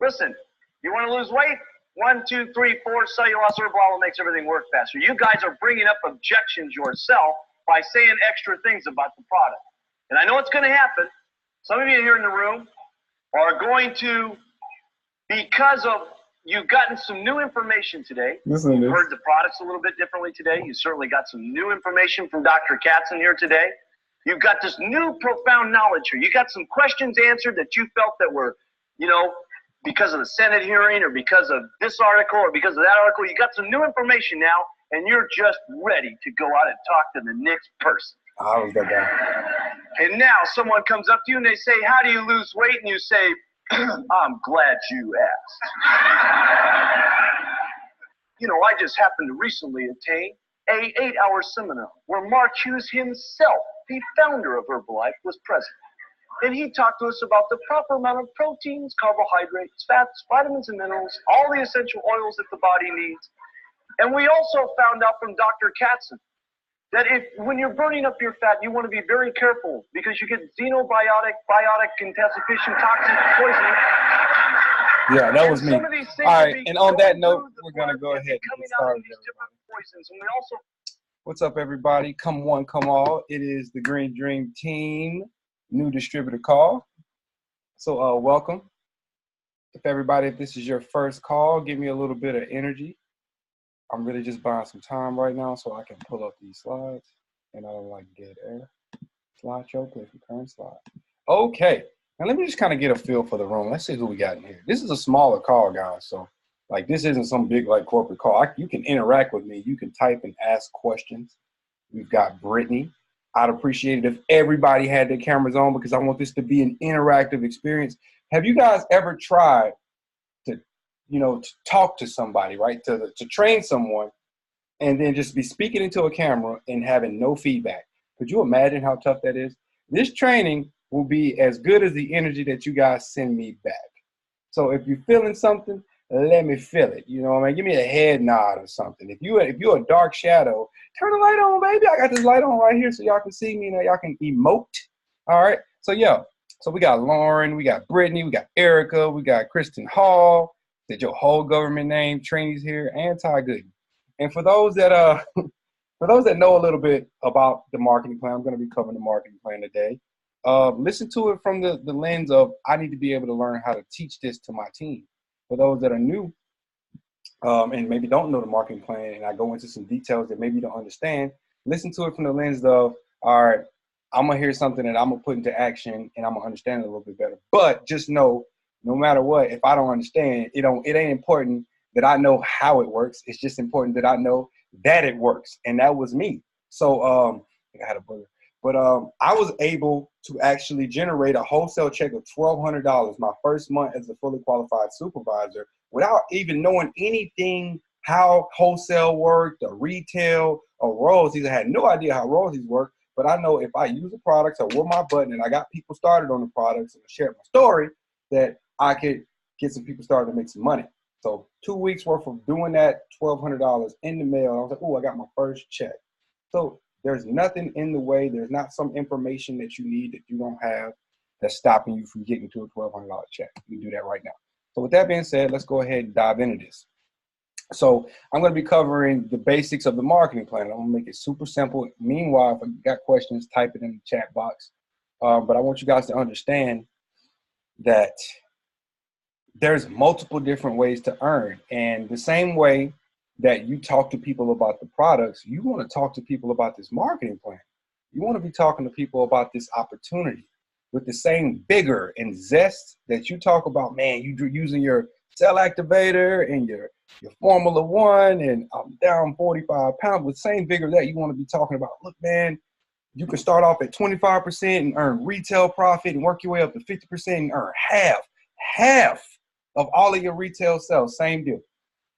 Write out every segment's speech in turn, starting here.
Listen, you want to lose weight? 1, 2, 3, 4, cellulose herbal oil makes everything work faster. You guys are bringing up objections yourself by saying extra things about the product. And I know it's going to happen. Some of you here in the room are going to, because of you've gotten some new information today. You've heard the products a little bit differently today. You certainly got some new information from Dr. Katzen here today. You've got this new profound knowledge here. You got some questions answered that you felt that were, you know, because of the Senate hearing or because of this article or because of that article. You got some new information now, and you're just ready to go out and talk to the next person. I was that guy. And now someone comes up to you and they say, how do you lose weight? And you say, I'm glad you asked. You know, I just happened to recently attain a 8-hour seminar where Mark Hughes himself, the founder of Herbalife, was present. And he talked to us about the proper amount of proteins, carbohydrates, fats, vitamins and minerals, all the essential oils that the body needs. And we also found out from Dr. Katzen that when you're burning up your fat, you want to be very careful because you get xenobiotic, biotic, intestinal toxic poisoning. Yeah, that was me. All right, and on that note, we're going to go ahead and get started. What's up, everybody? Come one, come all. It is the Green Dream Team new distributor call. So welcome. If this is your first call, give me a little bit of energy. I'm really just buying some time right now so I can pull up these slides. And I don't like dead air. Slideshow, play for current slide. Okay, now let me just kind of get a feel for the room. Let's see who we got in here. This is a smaller call, guys. So like this isn't some big like corporate call. You can interact with me. You can type and ask questions. We've got Brittany. I'd appreciate it if everybody had their cameras on because I want this to be an interactive experience. Have you guys ever tried to, you know, to talk to somebody, right? To train someone and then just be speaking into a camera and having no feedback? Could you imagine how tough that is? This training will be as good as the energy that you guys send me back. So if you're feeling something, let me feel it. You know what I mean? Give me a head nod or something. If you're a dark shadow, turn the light on, baby. I got this light on right here so y'all can see me and y'all can emote. All right. So yeah. So we got Lauren, we got Brittany, we got Erica, we got Kristen Hall. Did your whole government name? Trainees here, and Ty Gooden. And for those that know a little bit about the marketing plan, I'm going to be covering the marketing plan today. Listen to it from the lens of I need to be able to learn how to teach this to my team. For those that are new and maybe don't know the marketing plan, and I go into some details that maybe you don't understand, listen to it from the lens of, all right, I'm going to hear something that I'm going to put into action and I'm going to understand it a little bit better. But just know, no matter what, if I don't understand, it ain't important that I know how it works. It's just important that I know that it works. And that was me. So I had a booger. But I was able to actually generate a wholesale check of $1,200 my first month as a fully qualified supervisor without even knowing anything how wholesale worked or retail or royalties. I had no idea how royalties work, but I know if I use the products, I wore my button and I got people started on the products and I shared my story, that I could get some people started to make some money. So 2 weeks worth of doing that, $1,200 in the mail. I was like, oh, I got my first check. So there's nothing in the way. There's not some information that you need that you don't have that's stopping you from getting to a $1,200 check. You can do that right now. So with that being said, let's go ahead and dive into this. So I'm going to be covering the basics of the marketing plan. I'm going to make it super simple. Meanwhile, if you got questions, type it in the chat box. But I want you guys to understand that there's multiple different ways to earn. And the same way that you talk to people about the products, you want to talk to people about this marketing plan. You want to be talking to people about this opportunity with the same vigor and zest that you talk about, man, you're using your cell activator and your Formula One and I'm down 45 pounds with the same vigor that you want to be talking about. Look, man, you can start off at 25% and earn retail profit and work your way up to 50% and earn half of all of your retail sales. Same deal.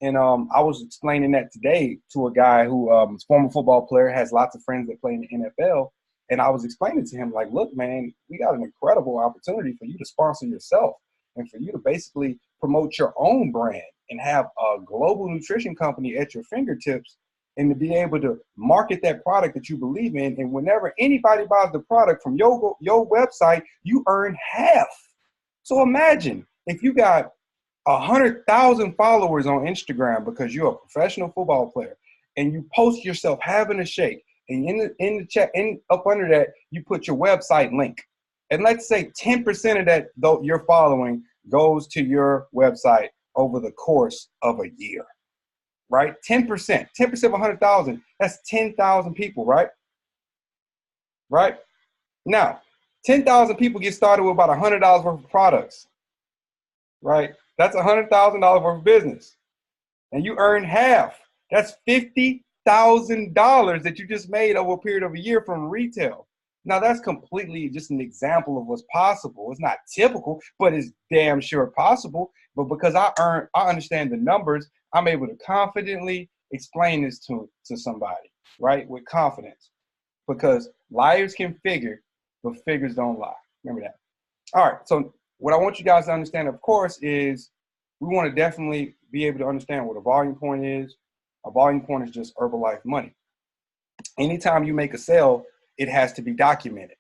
And I was explaining that today to a guy who is a former football player, has lots of friends that play in the NFL. And I was explaining to him, like, look, man, we got an incredible opportunity for you to sponsor yourself and for you to basically promote your own brand and have a global nutrition company at your fingertips and to be able to market that product that you believe in. And whenever anybody buys the product from your website, you earn half. So imagine if you got 100,000 followers on Instagram because you're a professional football player, and you post yourself having a shake, and in the chat, up under that, you put your website link. And let's say 10% of that, though, you're following goes to your website over the course of a year, right? 10% of 100,000, that's 10,000 people, right? Right? Now, 10,000 people get started with about $100 worth of products, right? That's $100,000 worth of business. And you earn half. That's $50,000 that you just made over a period of a year from retail. Now, that's completely just an example of what's possible. It's not typical, but it's damn sure possible. But because I understand the numbers, I'm able to confidently explain this to somebody, right, with confidence. Because liars can figure, but figures don't lie. Remember that. All right, so what I want you guys to understand, of course, is we want to definitely be able to understand what a volume point is. A volume point is just Herbalife money. Anytime you make a sale, it has to be documented.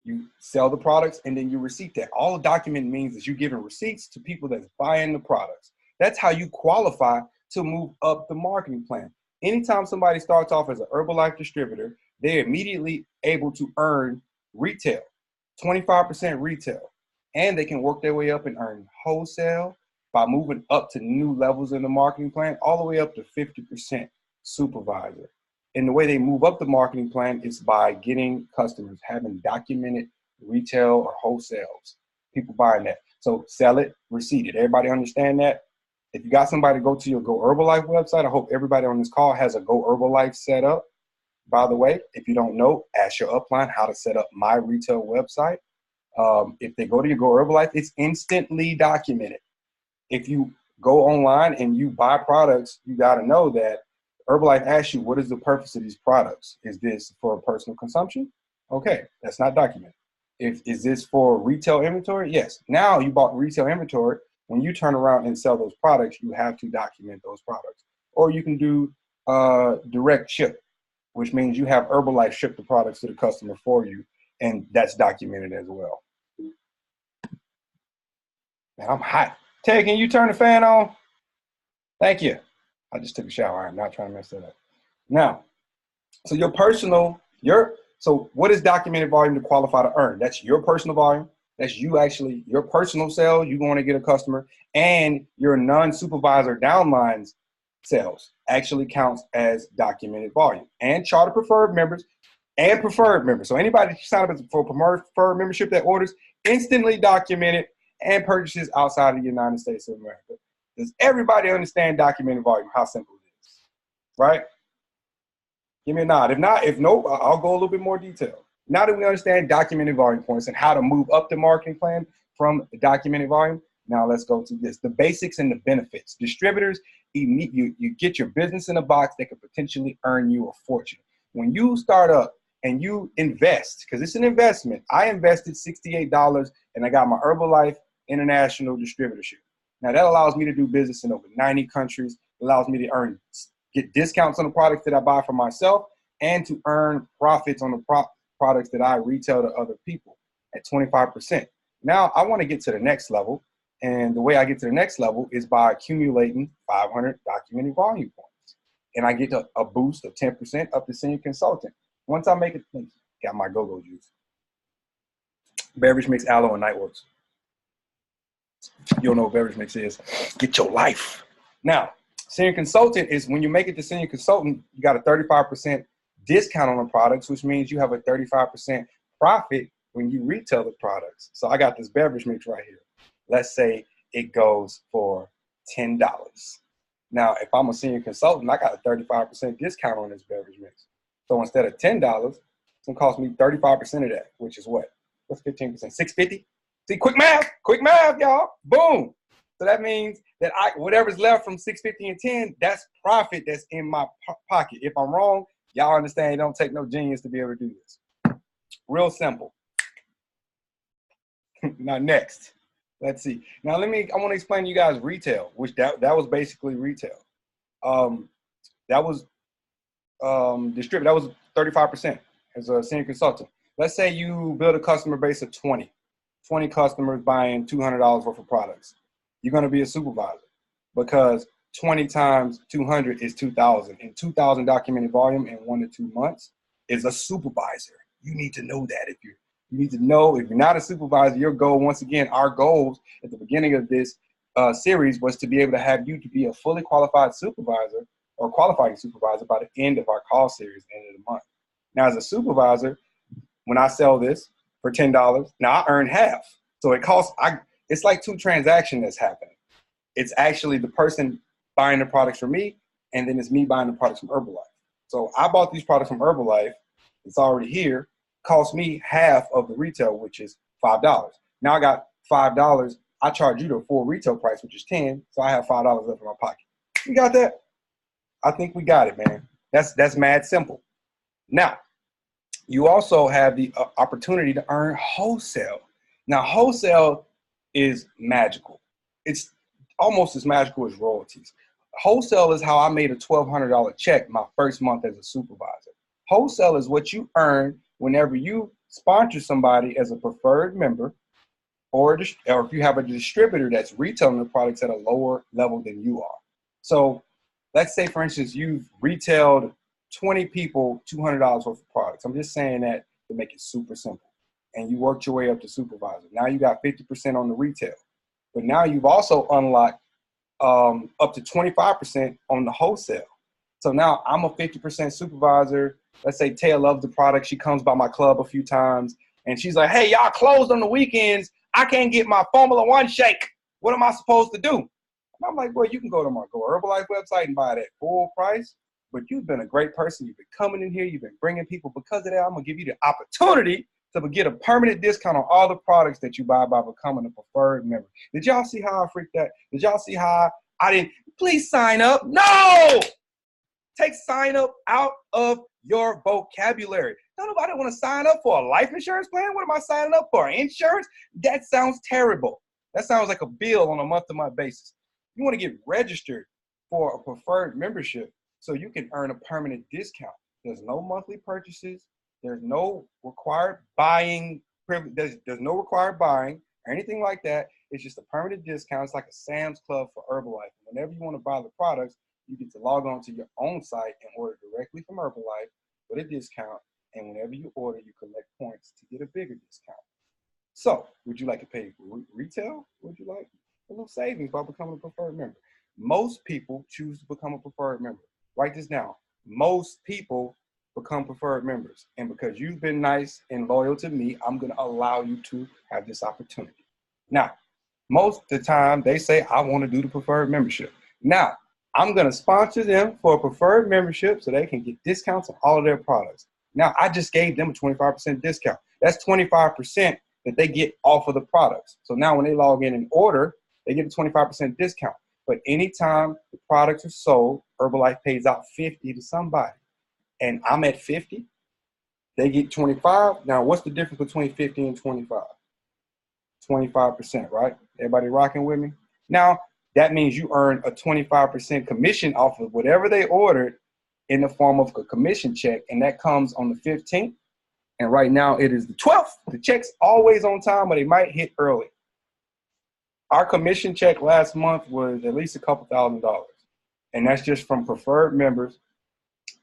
You sell the products and then you receipt that. All a document means is you're giving receipts to people that's buying the products. That's how you qualify to move up the marketing plan. Anytime somebody starts off as an Herbalife distributor, they're immediately able to earn retail, 25% retail. And they can work their way up and earn wholesale by moving up to new levels in the marketing plan, all the way up to 50% supervisor. And the way they move up the marketing plan is by getting customers, having documented retail or wholesales, people buying that. So sell it, receipt it. Everybody understand that? If you got somebody to go to your Go Herbalife website, I hope everybody on this call has a Go Herbalife set up. By the way, if you don't know, ask your upline how to set up my retail website. If they go to your Go Herbalife, it's instantly documented. If you go online and you buy products, you got to know that Herbalife asks you, what is the purpose of these products? Is this for personal consumption? Okay, that's not documented. Is this for retail inventory? Yes. Now you bought retail inventory. When you turn around and sell those products, you have to document those products. Or you can do direct ship, which means you have Herbalife ship the products to the customer for you, and that's documented as well. Man, I'm hot. Ted, can you turn the fan on? Thank you. I just took a shower. I'm not trying to mess that up. Now, so so what is documented volume to qualify to earn? That's your personal volume. That's you actually, your personal sales, you going to get a customer, and your non-supervisor downlines sales actually counts as documented volume. And charter preferred members and preferred members. So anybody that sign up for preferred membership that orders instantly documented and purchases outside of the United States of America. Does everybody understand documented volume? How simple it is, right? Give me a nod. If no, I'll go a little bit more detail. Now that we understand documented volume points and how to move up the marketing plan from the documented volume, now let's go to this, the basics and the benefits. Distributors, you get your business in a box that could potentially earn you a fortune. When you start up and you invest, because it's an investment, I invested $68 and I got my Herbalife International Distributorship. Now that allows me to do business in over 90 countries. It allows me to get discounts on the products that I buy for myself and to earn profits on the products that I retail to other people at 25%. Now I want to get to the next level. And the way I get to the next level is by accumulating 500 documented volume points. And I get a boost of 10% up to senior consultant. Once I make it, got my go-go juice. Beverage mix, aloe, and nightworks. You don't know what beverage mix is. Get your life. Now, senior consultant is when you make it to senior consultant, you got a 35% discount on the products, which means you have a 35% profit when you retail the products. So I got this beverage mix right here. Let's say it goes for $10. Now, if I'm a senior consultant, I got a 35% discount on this beverage mix. So instead of $10, it's gonna cost me 35% of that, which is what? What's 15%? $6.50? See, quick math, y'all. Boom. So that means that whatever's left from $6.50 and $10, that's profit that's in my pocket. If I'm wrong, y'all understand it don't take no genius to be able to do this. Real simple. Now next, let's see. Now I want to explain to you guys retail, which that was basically retail. That was distribute. That was 35% as a senior consultant. Let's say you build a customer base of 20 customers buying $200 worth of products. you're going to be a supervisor, because 20 times 200 is 2,000, and 2,000 documented volume in 1 to 2 months is a supervisor. You need to know that. You need to know, if you're not a supervisor, your goal, once again, our goals at the beginning of this series was to be able to have you to be a fully qualified supervisor or qualifying supervisor by the end of our call series, end of the month. Now, as a supervisor, when I sell this for $10, now I earn half. So it costs, it's like 2 transactions that's happening. It's actually the person buying the products from me, and then it's me buying the products from Herbalife. So I bought these products from Herbalife. It's already here. Cost me half of the retail, which is $5. Now I got $5. I charge you the full retail price, which is 10. So I have $5 left in my pocket. You got that? I think we got it, man. That's mad simple. Now, you also have the opportunity to earn wholesale. Now, wholesale is magical. It's almost as magical as royalties. Wholesale is how I made a $1,200 check my first month as a supervisor. Wholesale is what you earn whenever you sponsor somebody as a preferred member, or if you have a distributor that's retailing the products at a lower level than you are. So let's say, for instance, you've retailed 20 people $200 worth of products. I'm just saying that to make it super simple. And you worked your way up to supervisor. Now you got 50% on the retail. But now you've also unlocked up to 25% on the wholesale. So now I'm a 50% supervisor. Let's say Taya loves the product. She comes by my club a few times, and she's like, hey, y'all closed on the weekends. I can't get my Formula One shake. What am I supposed to do? And I'm like, well, you can go to my Herbalife website and buy it at full price. But you've been a great person. You've been coming in here. You've been bringing people. Because of that, I'm going to give you the opportunity to get a permanent discount on all the products that you buy by becoming a preferred member. Did y'all see how I freaked that? Did y'all see how I didn't? Please sign up. No! Take sign up out of your vocabulary. Nobody want to sign up for a life insurance plan. What am I signing up for? Insurance? That sounds terrible. That sounds like a bill on a month-to-month basis. You want to get registered for a preferred membership so you can earn a permanent discount. There's no monthly purchases. There's no required buying privilege. There's no required buying or anything like that. It's just a permanent discount. It's like a Sam's Club for Herbalife. Whenever you want to buy the products, you get to log on to your own site and order directly from Herbalife with a discount. And whenever you order, you collect points to get a bigger discount. So, would you like to pay retail? Would you like a little savings by becoming a preferred member? Most people choose to become a preferred member. Write this down. Most people become preferred members. And because you've been nice and loyal to me, I'm going to allow you to have this opportunity. Now, most of the time, they say, I want to do the preferred membership. Now, I'm going to sponsor them for a preferred membership so they can get discounts on all of their products. Now, I just gave them a 25% discount. That's 25% that they get off of the products. So now when they log in and order, they get a 25% discount. But anytime the products are sold, Herbalife pays out 50 to somebody. And I'm at 50. They get 25. Now, what's the difference between 50 and 25? 25%, right? Everybody rocking with me? Now, that means you earn a 25% commission off of whatever they ordered in the form of a commission check, and that comes on the 15th. And right now it is the 12th. The check's always on time, but they might hit early. Our commission check last month was at least a couple $1,000s. And that's just from preferred members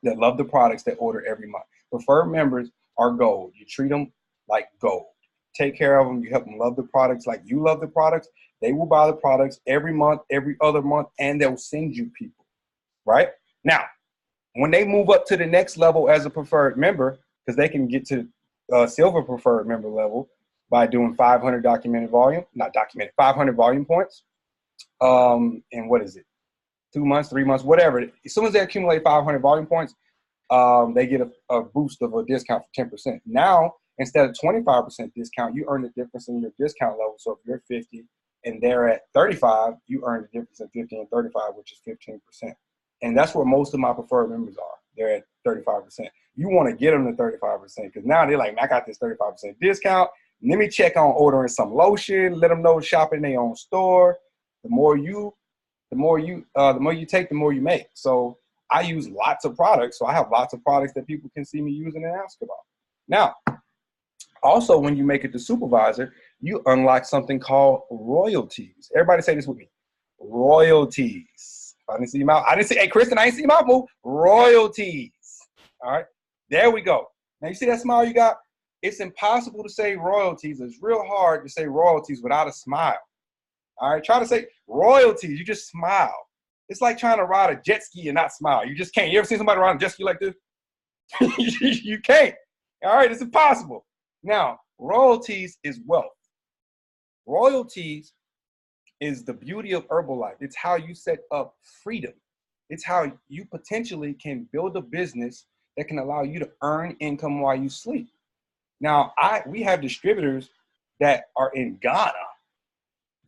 that love the products that order every month. Preferred members are gold. You treat them like gold. Take care of them. You help them love the products like you love the products. They will buy the products every month, every other month, and they'll send you people, right? Now, when they move up to the next level as a preferred member, because they can get to silver preferred member level by doing 500 documented volume, not documented, 500 volume points. And what is it? 2 months, 3 months, whatever. As soon as they accumulate 500 volume points, they get a boost of a discount for 10%. Now, instead of 25% discount, you earn the difference in your discount level. So if you're 50 and they're at 35, you earn the difference in 50 and 35, which is 15%. And that's where most of my preferred members are. They're at 35%. You want to get them to 35% because now they're like, I got this 35% discount. Let me check on ordering some lotion. Let them know shop in their own store. The more you take, the more you make. So I use lots of products. So I have lots of products that people can see me using and ask about. Now, also when you make it to supervisor, you unlock something called royalties. Everybody say this with me. Royalties. I didn't see your mouth. I didn't say, hey, Kristen, I didn't see your mouth move. Royalties. All right. There we go. Now, you see that smile you got? It's impossible to say royalties. It's real hard to say royalties without a smile. All right. Try to say royalties. You just smile. It's like trying to ride a jet ski and not smile. You just can't. You ever seen somebody ride a jet ski like this? You can't. All right. It's impossible. Now, royalties is wealth. Royalties is the beauty of Herbalife. It's how you set up freedom. It's how you potentially can build a business that can allow you to earn income while you sleep. Now, we have distributors that are in Ghana.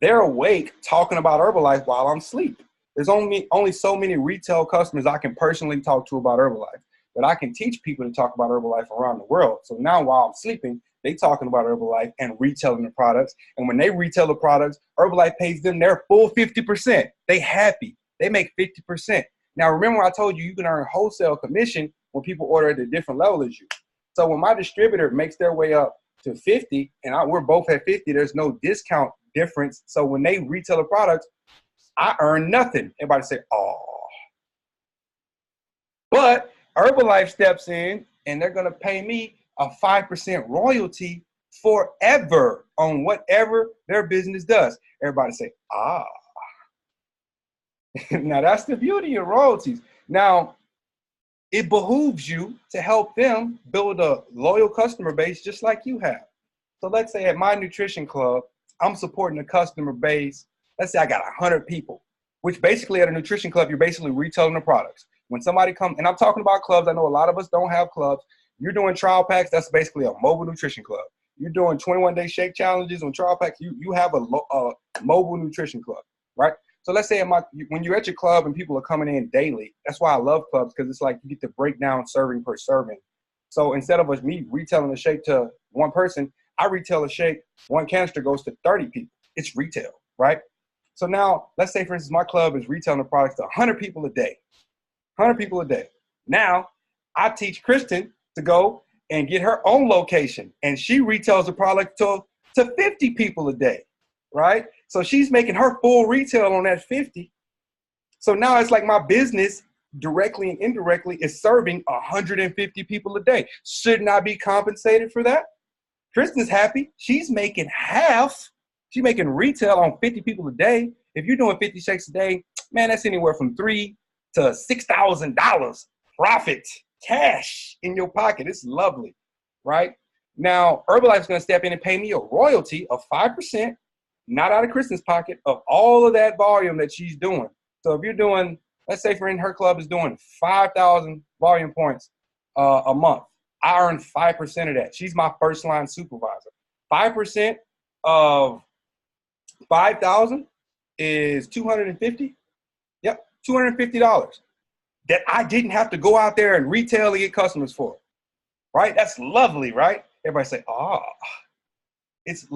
They're awake talking about Herbalife while I'm asleep. There's only so many retail customers I can personally talk to about Herbalife, but I can teach people to talk about Herbalife around the world. So now while I'm sleeping, they talking about Herbalife and retailing the products. And when they retail the products, Herbalife pays them their full 50%. They happy. They make 50%. Now, remember I told you, you can earn wholesale commission when people order at a different level as you. So when my distributor makes their way up to 50 and we're both at 50, there's no discount difference. So when they retail the products, I earn nothing. Everybody say, oh. But Herbalife steps in and they're going to pay me a 5% royalty forever on whatever their business does. Everybody say, ah. Now, that's the beauty of royalties. Now, it behooves you to help them build a loyal customer base just like you have. So let's say at my nutrition club, I'm supporting a customer base. Let's say I got 100 people, which basically at a nutrition club, you're basically retailing the products. When somebody comes, and I'm talking about clubs, I know a lot of us don't have clubs. You're doing trial packs, that's basically a mobile nutrition club. You're doing 21-day shake challenges on trial packs, you have a mobile nutrition club, right? So let's say when you're at your club and people are coming in daily, that's why I love clubs, because it's like you get to break down serving per serving. So instead of me retailing a shake to one person, I retail a shake, one canister goes to 30 people. It's retail, right? So now, let's say, for instance, my club is retailing the products to 100 people a day. 100 people a day. Now, I teach Kristen to go and get her own location, and she retails the product to 50 people a day, right? So she's making her full retail on that 50. So now it's like my business directly and indirectly is serving 150 people a day. Shouldn't I be compensated for that? Kristen's happy. She's making half. She's making retail on 50 people a day. If you're doing 50 shakes a day, man, that's anywhere from $3,000 to $6,000 profit, cash in your pocket. It's lovely, right? Now, Herbalife's going to step in and pay me a royalty of 5%, not out of Kristen's pocket, of all of that volume that she's doing. So if you're doing, let's say for her club is doing 5,000 volume points a month, I earn 5% of that. She's my first line supervisor. 5% of 5,000 is 250. Yep, $250 that I didn't have to go out there and retail to get customers for. Right? That's lovely, right? Everybody say, ah, it's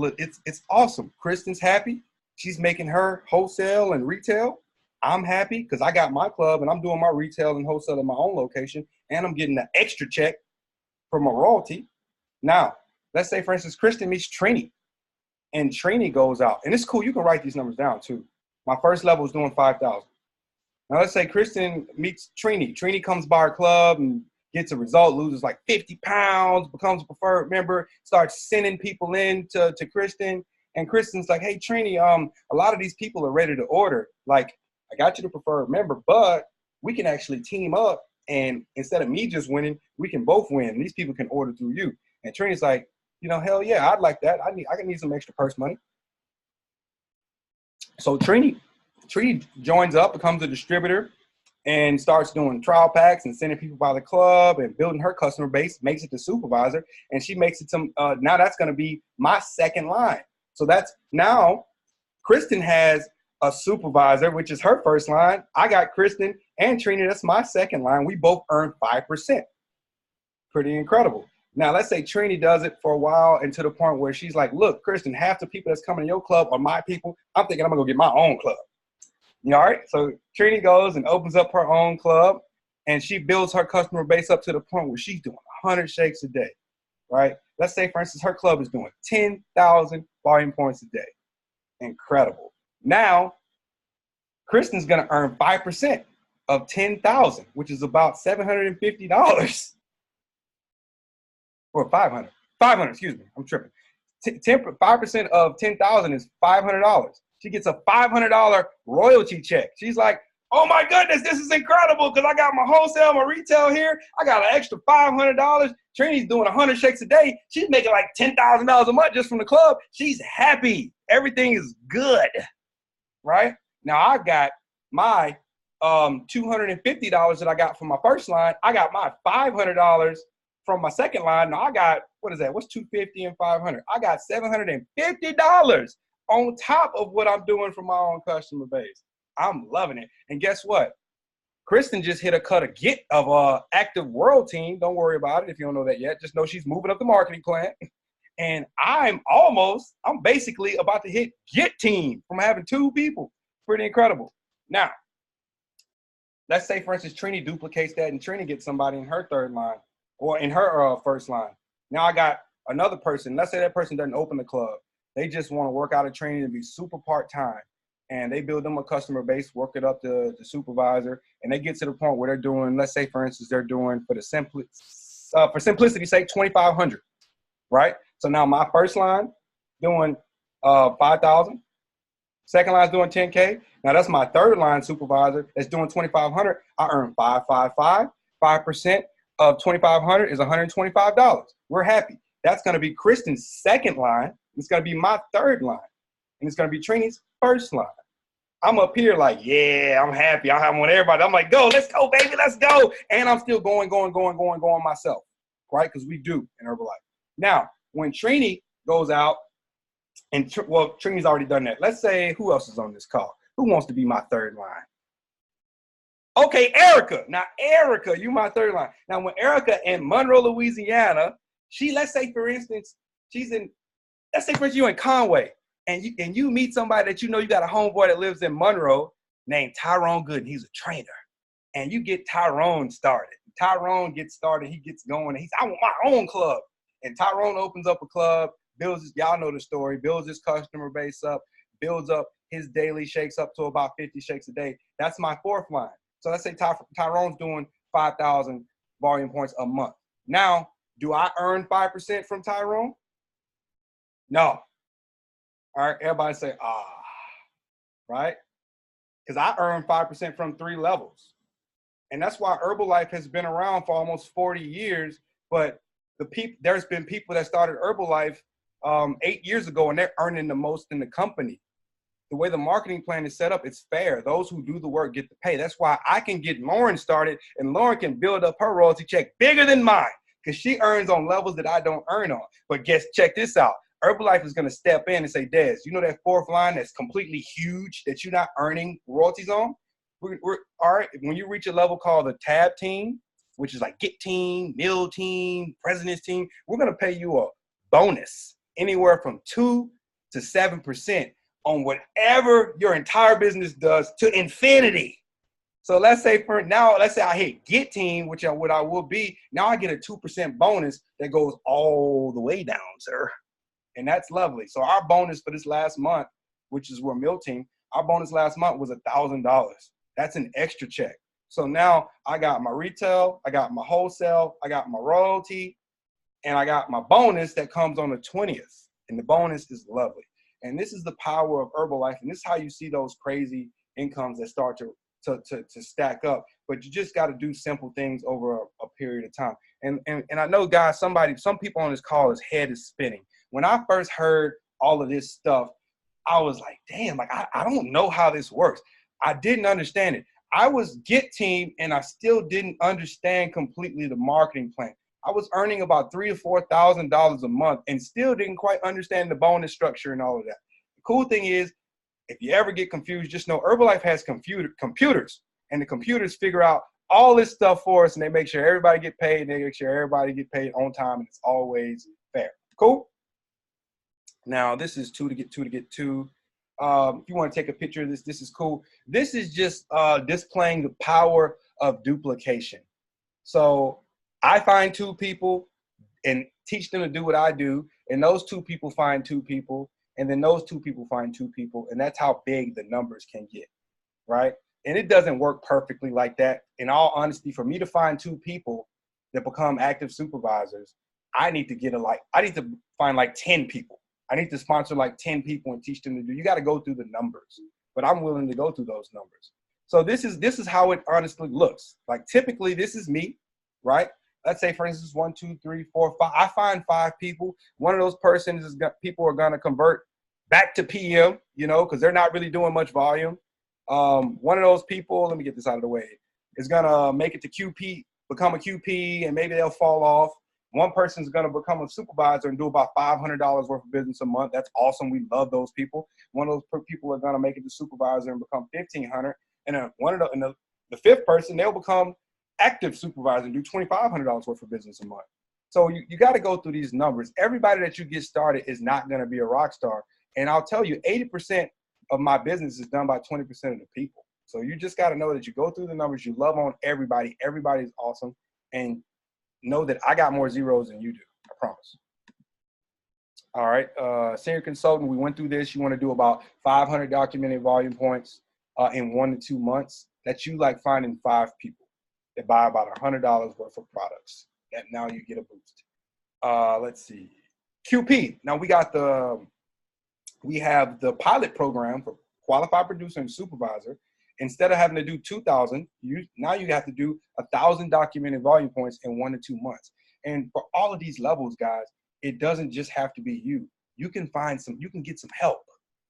awesome. Kristen's happy. She's making her wholesale and retail. I'm happy because I got my club and I'm doing my retail and wholesale in my own location, and I'm getting an extra check from a royalty. Now, let's say, for instance, Kristen meets Trini, and Trini goes out. And it's cool. You can write these numbers down, too. My first level is doing 5,000. Now, let's say Kristen meets Trini. Trini comes by our club and gets a result, loses like 50 pounds, becomes a preferred member, starts sending people in to Kristen. And Kristen's like, hey, Trini, a lot of these people are ready to order. Like, I got you the preferred member, but we can actually team up. And instead of me just winning, we can both win. These people can order through you. And Trini's like, hell yeah, I'd like that. I need some extra purse money. So Trini joins up, becomes a distributor, and starts doing trial packs and sending people by the club and building her customer base, makes it to supervisor, and she makes it to, now that's going to be my second line. So that's now Kristen has a supervisor, which is her first line. I got Kristen and Trini, that's my second line. We both earn 5%. Pretty incredible. Now, let's say Trini does it for a while and to the point where she's like, look, Kristen, half the people that's coming to your club are my people. I'm thinking I'm going to go get my own club. All right? So Trini goes and opens up her own club, and she builds her customer base up to the point where she's doing 100 shakes a day. right? Let's say, for instance, her club is doing 10,000 volume points a day. Incredible. Now, Kristen's going to earn 5% of 10,000, which is about $750. Or 500. 500, excuse me. I'm tripping. 5% of 10,000 is $500. She gets a $500 royalty check. She's like, oh my goodness, this is incredible because I got my wholesale, my retail here. I got an extra $500. Trini's doing 100 shakes a day. She's making like $10,000 a month just from the club. She's happy. Everything is good, right? Now I got my $250 that I got from my first line. I got my $500 from my second line. Now I got, what is that? What's 250 and 500? I got $750 on top of what I'm doing for my own customer base. I'm loving it. And guess what? Kristen just hit a cut of active world team. Don't worry about it if you don't know that yet. Just know she's moving up the marketing plan. And I'm basically about to hit get team from having 2 people. Pretty incredible. Now, let's say, for instance, Trini duplicates that and Trini gets somebody in her third line or in her first line. Now I got another person. Let's say that person doesn't open the club. They just want to work out of training and be super part-time. And they build them a customer base, work it up to the supervisor, and they get to the point where they're doing, let's say, for instance, they're doing, for simplicity's sake, 2,500, right? So now my first line doing 5,000. Second line's doing 10K. Now that's my third line supervisor that's doing 2,500. I earn 555. 5% of 2,500 is $125. We're happy. That's going to be Kristen's second line. It's going to be my third line. And it's going to be Trini's first line. I'm up here like, yeah, I'm happy. I want everybody. I'm like, go, let's go, baby, let's go. And I'm still going myself, right? Because we do in Herbalife. Now, when Trini goes out, and Trini's already done that. Let's say, who else is on this call? Who wants to be my third line? Okay, Erica. Now, Erica, you my third line. Now, when Erica in Monroe, Louisiana, let's say, for instance, you in Conway. And you meet somebody that you know you got a homeboy that lives in Monroe named Tyrone Gooden. He's a trainer. And you get Tyrone started. Tyrone gets started. He gets going. And I want my own club. And Tyrone opens up a club, y'all know the story, builds his customer base up, builds up his daily shakes up to about 50 shakes a day. That's my fourth line. So let's say Tyrone's doing 5,000 volume points a month. Now, do I earn 5% from Tyrone? No. All right, everybody say, right? Because I earn 5% from 3 levels. And that's why Herbalife has been around for almost 40 years. But there's been people that started Herbalife 8 years ago, and they're earning the most in the company. The way the marketing plan is set up, it's fair. Those who do the work get the pay. That's why I can get Lauren started, and Lauren can build up her royalty check bigger than mine because she earns on levels that I don't earn on. But check this out. Herbalife is going to step in and say, Des, you know that fourth line that's completely huge that you're not earning royalties on? We're all right, when you reach a level called the tab team, which is like get team, meal team, president's team, we're going to pay you a bonus anywhere from 2 to 7% on whatever your entire business does to infinity. So let's say I hit get team, which what I will be. Now I get a 2% bonus that goes all the way down, sir. And that's lovely. So our bonus for this last month, which is we're meal team, our bonus last month was $1,000. That's an extra check. So now I got my retail, I got my wholesale, I got my royalty, and I got my bonus that comes on the 20th. And the bonus is lovely. And this is the power of Herbalife. And this is how you see those crazy incomes that start to stack up. But you just got to do simple things over a period of time. And I know, guys, some people on this call, his head is spinning. When I first heard all of this stuff, I was like, damn, like I don't know how this works. I didn't understand it. I was get team and I still didn't understand completely the marketing plan. I was earning about $3,000 to $4,000 a month and still didn't quite understand the bonus structure and all of that. The cool thing is, if you ever get confused, just know Herbalife has computers, and the computers figure out all this stuff for us, and they make sure everybody get paid, and they make sure everybody get paid on time, and it's always fair. Cool? Now, this is 2 to get 2 to get 2. If you want to take a picture of this, this is cool. This is just displaying the power of duplication. So I find 2 people, and teach them to do what I do, and those 2 people find 2 people, and then those 2 people find 2 people, and that's how big the numbers can get, right? And it doesn't work perfectly like that. In all honesty, for me to find 2 people that become active supervisors, I need to find like 10 people. I need to sponsor like 10 people and teach them to do. You got to go through the numbers, but I'm willing to go through those numbers. So this is how it honestly looks. Like typically this is me, right? Let's say for instance, 1, 2, 3, 4, 5. I find 5 people. One of those persons is people are going to convert back to PM, you know, because they're not really doing much volume. One of those people, let me get this out of the way, is going to make it to QP, become a QP, and maybe they'll fall off. One person is going to become a supervisor and do about $500 worth of business a month. That's awesome. We love those people. One of those people are going to make it to supervisor and become $1,500. And the 5th person, they'll become active supervisor and do $2,500 worth of business a month. So you got to go through these numbers. Everybody that you get started is not going to be a rock star. And I'll tell you, 80% of my business is done by 20% of the people. So you just got to know that you go through the numbers, you love on everybody. Everybody's awesome. And know that I got more zeros than you do. I promise. All right. Senior consultant, we went through this. You want to do about 500 documented volume points in 1 to 2 months. That's you like finding 5 people that buy about $100 worth of products. That now you get a boost. Let's see. QP. Now we have the pilot program for qualified producer and supervisor. Instead of having to do 2,000, now you have to do 1,000 documented volume points in 1 to 2 months. And for all of these levels, guys, it doesn't just have to be you. You can get some help,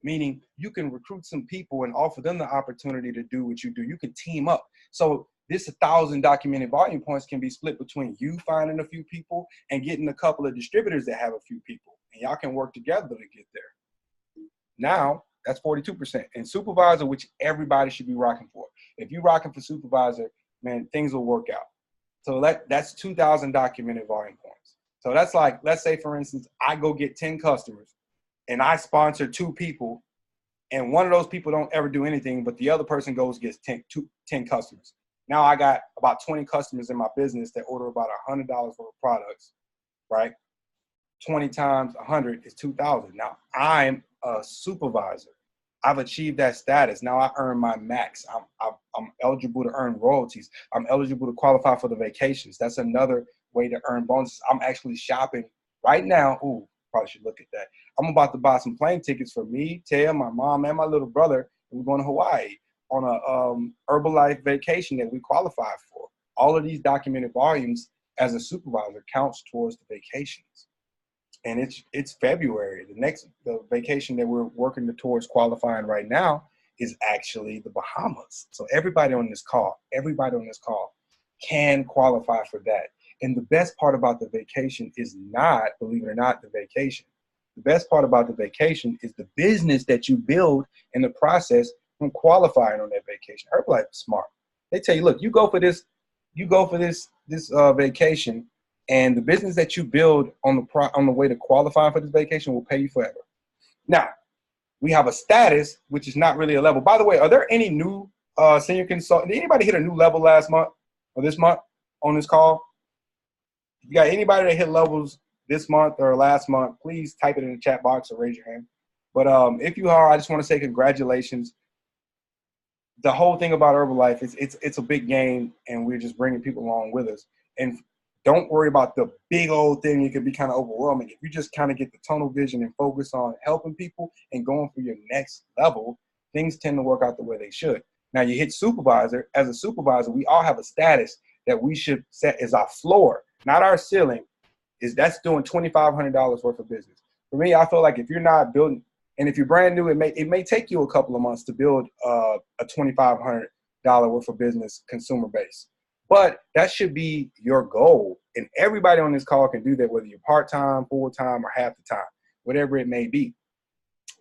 meaning you can recruit some people and offer them the opportunity to do what you do. You can team up. So this 1,000 documented volume points can be split between you finding a few people and getting a couple of distributors that have a few people. And y'all can work together to get there. Now, that's 42%. And supervisor, which everybody should be rocking for. If you're rocking for supervisor, man, things will work out. So that's 2,000 documented volume points. So that's like, let's say, for instance, I go get 10 customers and I sponsor 2 people, and one of those people don't ever do anything, but the other person gets 10 customers. Now I got about 20 customers in my business that order about $100 worth of products, right? 20 times 100 is 2,000. Now I'm a supervisor. I've achieved that status. Now I earn my max. I'm eligible to earn royalties. I'm eligible to qualify for the vacations. That's another way to earn bonuses. I'm actually shopping right now. Ooh, probably should look at that. I'm about to buy some plane tickets for me, Taya, my mom, and my little brother. We're going to Hawaii on a Herbalife vacation that we qualify for. All of these documented volumes as a supervisor counts towards the vacations. And it's February. The vacation that we're working towards qualifying right now is actually the Bahamas. So everybody on this call can qualify for that. And the best part about the vacation is not, believe it or not, the vacation. The best part about the vacation is the business that you build in the process from qualifying on that vacation. Herbalife is smart. They tell you, look, you go for this vacation, and the business that you build on the way to qualify for this vacation will pay you forever. Now, we have a status, which is not really a level. By the way, are there any new senior consultant? Did anybody hit a new level last month or this month on this call? If you got anybody that hit levels this month or last month, please type it in the chat box or raise your hand. But if you are, I just want to say congratulations. The whole thing about Herbalife is it's a big game, and we're just bringing people along with us. And don't worry about the big old thing. It could be kind of overwhelming. If you just kind of get the tunnel vision and focus on helping people and going for your next level, things tend to work out the way they should. Now you hit supervisor. As a supervisor, we all have a status that we should set as our floor, not our ceiling. That's doing $2,500 worth of business. For me, I feel like if you're not building, and if you're brand new, it may take you a couple of months to build a $2,500 worth of business consumer base. But that should be your goal. And everybody on this call can do that, whether you're part-time, full-time, or half the time, whatever it may be.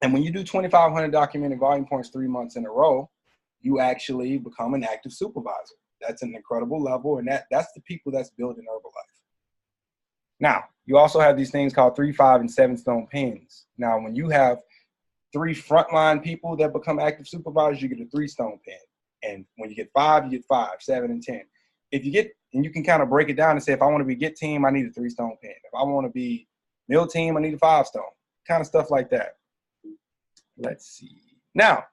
And when you do 2,500 documented volume points 3 months in a row, you actually become an active supervisor. That's an incredible level. And that's the people that's building Herbalife. Now, you also have these things called 3, 5, and 7 stone pins. Now, when you have 3 frontline people that become active supervisors, you get a 3 stone pin. And when you get 5, you get 5, 7, and 10. If you get And you can kind of break it down and say, if I want to be Get Team, I need a 3-stone pen. If I want to be Mill Team, I need a 5-stone. Kind of stuff like that. Let's see. Now,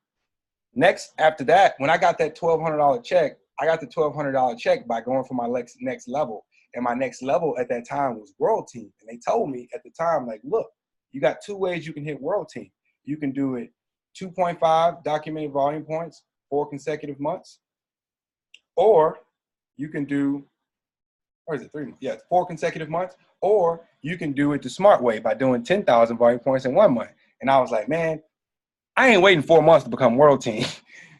next, after that, when I got that $1,200 check, I got the $1,200 check by going for my next level. And my next level at that time was World Team. And they told me at the time, like, look, you got 2 ways you can hit World Team. You can do it 2.5 documented volume points, 4 consecutive months, or you can do, or is it 3? Yeah, 4 consecutive months, or you can do it the smart way by doing 10,000 volume points in 1 month. And I was like, man, I ain't waiting 4 months to become World Team.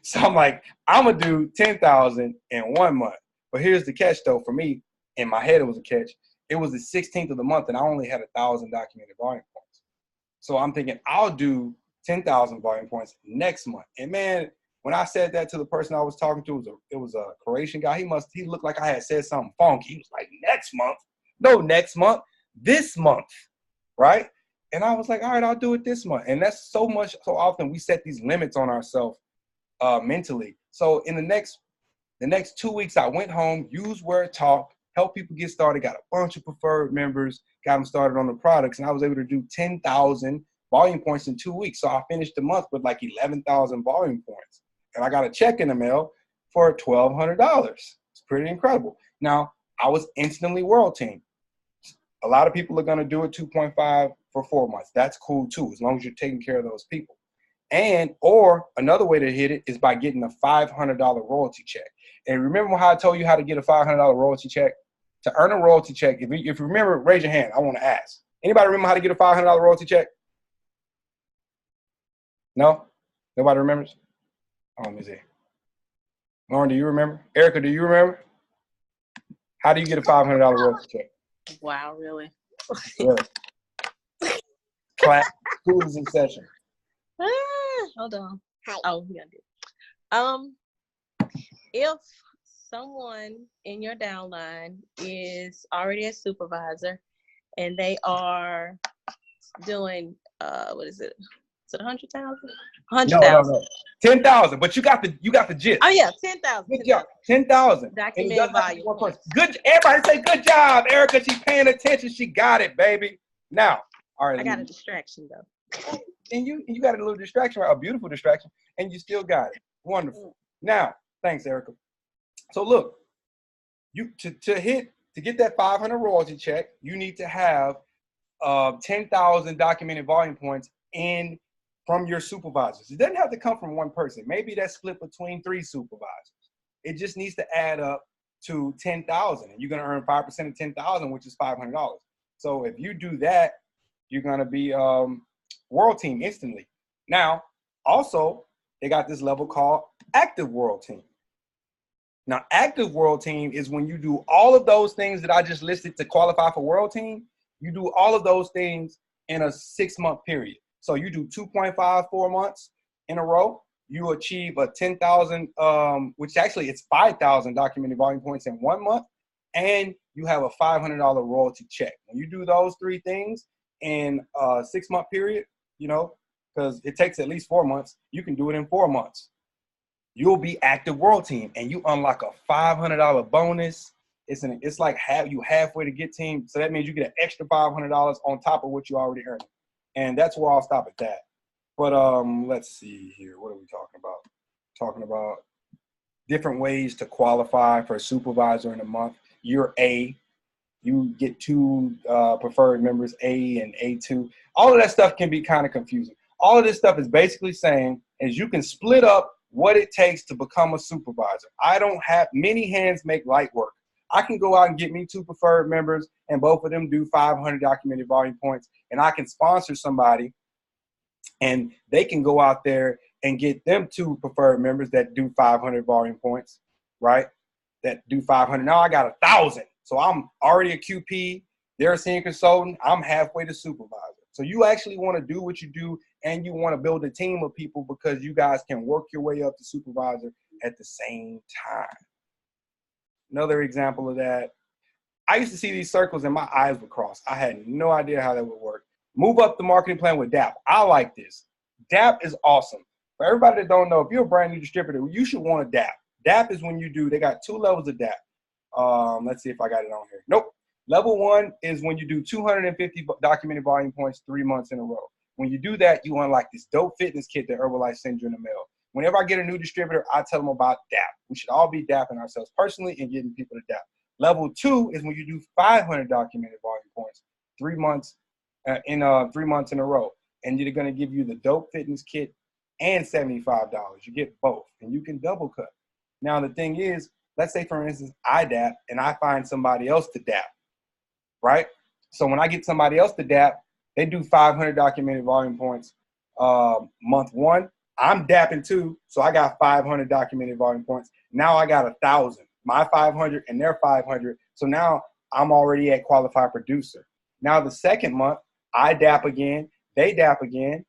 So I'm like, I'm gonna do 10,000 in 1 month. But here's the catch though, for me, in my head it was a catch. It was the 16th of the month and I only had 1,000 documented volume points. So I'm thinking I'll do 10,000 volume points next month. And man, when I said that to the person I was talking to, it was a Croatian guy. He looked like I had said something funky. He was like, next month? No, next month, this month, right? And I was like, all right, I'll do it this month. And that's so often we set these limits on ourselves mentally. So in the next 2 weeks, I went home, used Word Talk, helped people get started, got a bunch of preferred members, got them started on the products, and I was able to do 10,000 volume points in 2 weeks. So I finished the month with like 11,000 volume points. And I got a check in the mail for $1,200. It's pretty incredible. Now, I was instantly World Team. A lot of people are going to do it 2.5 for 4 months. That's cool too, as long as you're taking care of those people. Or another way to hit it is by getting a $500 royalty check. And remember how I told you how to get a $500 royalty check? To earn a royalty check, if you remember, raise your hand. I want to ask. Anybody remember how to get a $500 royalty check? No? Nobody remembers? Oh, let me see. Lauren, do you remember? Erica, do you remember? How do you get a $500 royalty check? Wow, really? Really? Class. School is in session. Hold on. Oh, yeah, I did. If someone in your downline is already a supervisor and they are doing, what is it? Is it 100,000? 100,000. No. 10,000. But you got the gist. Oh yeah, 10,000. Good job. 10,000. Documented volume. Good. Everybody say good job, Erica. She's paying attention. She got it, baby. Now, all right. I got a distraction though. And you got a little distraction, right? A beautiful distraction, and you still got it. Wonderful. Now, thanks, Erica. So look, you to get that 500 royalty check, you need to have 10,000 documented volume points from your supervisors. It doesn't have to come from one person. Maybe that's split between 3 supervisors. It just needs to add up to 10,000, and you're gonna earn 5% of 10,000, which is $500. So if you do that, you're gonna be World Team instantly. Now, also, they got this level called Active World Team. Now, Active World Team is when you do all of those things that I just listed to qualify for World Team. You do all of those things in a 6-month period. So you do 2.5 4 months in a row. You achieve a 10,000, which actually it's 5,000 documented volume points in 1 month, and you have a $500 royalty check. When you do those 3 things in a 6-month period, you know, because it takes at least 4 months, you can do it in 4 months. You'll be Active World Team, and you unlock a $500 bonus. It's like you halfway to Get Team, so that means you get an extra $500 on top of what you already earned. And that's where I'll stop at that. But let's see here. What are we talking about? Talking about different ways to qualify for a supervisor in a month. You're A. You get 2 preferred members, A and A2. All of that stuff can be kind of confusing. All of this stuff is basically saying is you can split up what it takes to become a supervisor. I don't have many hands make light work. I can go out and get me 2 preferred members and both of them do 500 documented volume points, and I can sponsor somebody and they can go out there and get them 2 preferred members that do 500 volume points, right? That do 500. Now I got 1,000. So I'm already a QP. They're a senior consultant. I'm halfway to supervisor. So you actually want to do what you do, and you want to build a team of people because you guys can work your way up to supervisor at the same time. Another example of that, I used to see these circles and my eyes would cross. I had no idea how that would work. Move up the marketing plan with DAP. I like this. DAP is awesome. For everybody that don't know, if you're a brand new distributor, you should want a DAP. DAP is when you do, they got 2 levels of DAP. Let's see if I got it on here. Nope. Level 1 is when you do 250 documented volume points 3 months in a row. When you do that, you unlock this dope fitness kit that Herbalife sends you in the mail. Whenever I get a new distributor, I tell them about DAP. We should all be DAPing ourselves personally and getting people to DAP. Level 2 is when you do 500 documented volume points 3 months in 3 months in a row. And they're going to give you the dope fitness kit and $75. You get both, and you can double cut. Now, the thing is, let's say, for instance, I DAP and I find somebody else to DAP, right? So when I get somebody else to DAP, they do 500 documented volume points month 1. I'm DAPing too, so I got 500 documented volume points. Now I got 1,000, my 500 and their 500. So now I'm already at qualified producer. Now the second month, I DAP again, they DAP again.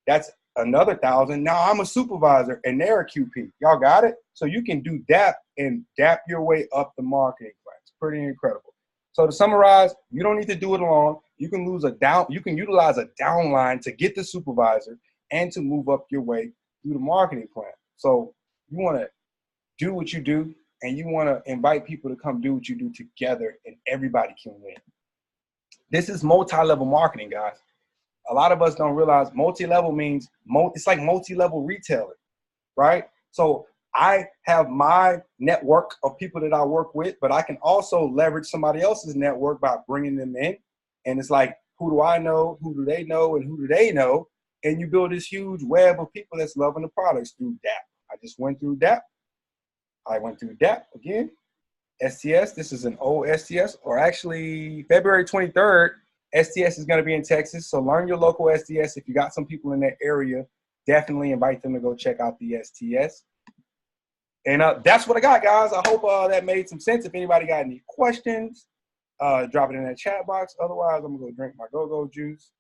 That's another 1,000. Now I'm a supervisor and they're a QP. Y'all got it? So you can do DAP and DAP your way up the marketing class. Pretty incredible. So to summarize, you don't need to do it alone. You can utilize a downline to get the supervisor and to move up your way through the marketing plan. So you want to do what you do, and you want to invite people to come do what you do together, and everybody can win. This is multi-level marketing, guys. A lot of us don't realize multi-level means it's like multi-level retailing, right? So I have my network of people that I work with, but I can also leverage somebody else's network by bringing them in. And it's like, who do I know? Who do they know? And who do they know? And you build this huge web of people that's loving the products through DAP. I just went through DAP. I went through DAP again. STS, this is an old STS, or actually February 23rd, STS is going to be in Texas. So learn your local STS. If you got some people in that area, definitely invite them to go check out the STS. And that's what I got, guys. I hope that made some sense. If anybody got any questions, drop it in that chat box. Otherwise, I'm going to go drink my go-go juice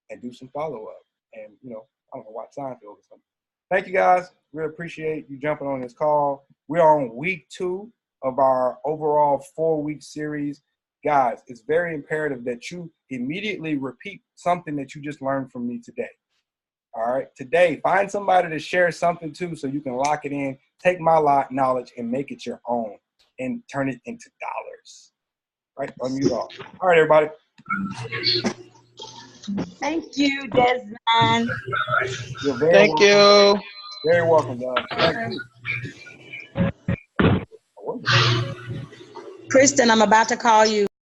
and do some follow-up. And, I don't know, watch Seinfeld or something. Thank you, guys. Really appreciate you jumping on this call. We're on week 2 of our overall 4-week series. Guys, it's very imperative that you immediately repeat something that you just learned from me today. All right? Today, find somebody to share something to so you can lock it in, take my knowledge, and make it your own and turn it into dollars. Right? Unmute off. All right, everybody. Thank you, Desmond. You're very Thank welcome. you. Very welcome, guys. Thank you. Kristen, I'm about to call you.